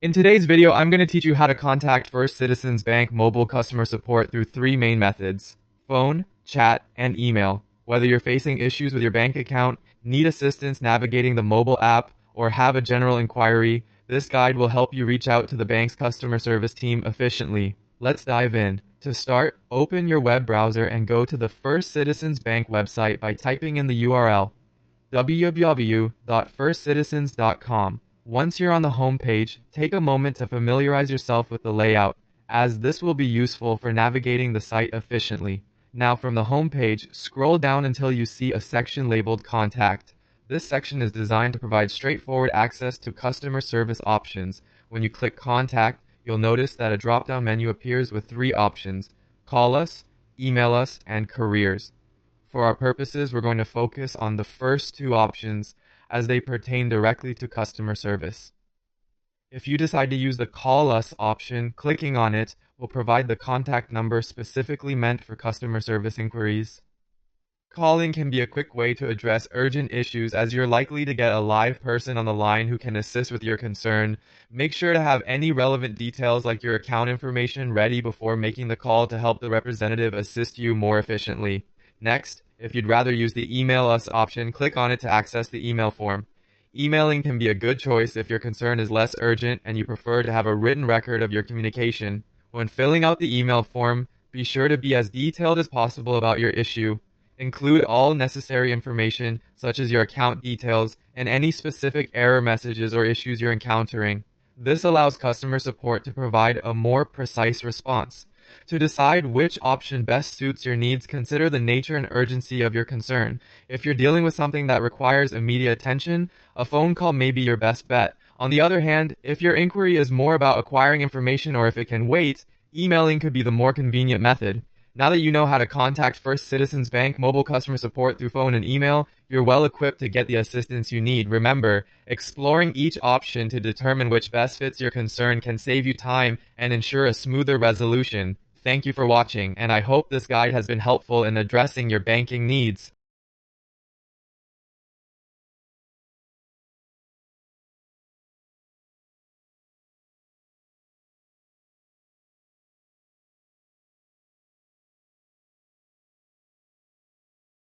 In today's video, I'm going to teach you how to contact First Citizens Bank mobile customer support through three main methods: phone, chat, and email. Whether you're facing issues with your bank account, need assistance navigating the mobile app, or have a general inquiry, this guide will help you reach out to the bank's customer service team efficiently. Let's dive in. To start, open your web browser and go to the First Citizens Bank website by typing in the URL www.firstcitizens.com. Once you're on the home page, take a moment to familiarize yourself with the layout, as this will be useful for navigating the site efficiently. Now from the home page, scroll down until you see a section labeled Contact. This section is designed to provide straightforward access to customer service options. When you click Contact, you'll notice that a drop-down menu appears with three options: Call Us, Email Us, and Careers. For our purposes, we're going to focus on the first two options as they pertain directly to customer service. If you decide to use the Call Us option, clicking on it will provide the contact number specifically meant for customer service inquiries. Calling can be a quick way to address urgent issues, as you're likely to get a live person on the line who can assist with your concern. Make sure to have any relevant details like your account information ready before making the call to help the representative assist you more efficiently. Next, if you'd rather use the Email Us option, click on it to access the email form. Emailing can be a good choice if your concern is less urgent and you prefer to have a written record of your communication. When filling out the email form, be sure to be as detailed as possible about your issue. Include all necessary information, such as your account details and any specific error messages or issues you're encountering. This allows customer support to provide a more precise response. To decide which option best suits your needs, consider the nature and urgency of your concern. If you're dealing with something that requires immediate attention, a phone call may be your best bet. On the other hand, if your inquiry is more about acquiring information or if it can wait, emailing could be the more convenient method. Now that you know how to contact First Citizens Bank mobile customer support through phone and email, you're well equipped to get the assistance you need. Remember, exploring each option to determine which best fits your concern can save you time and ensure a smoother resolution. Thank you for watching, and I hope this guide has been helpful in addressing your banking needs.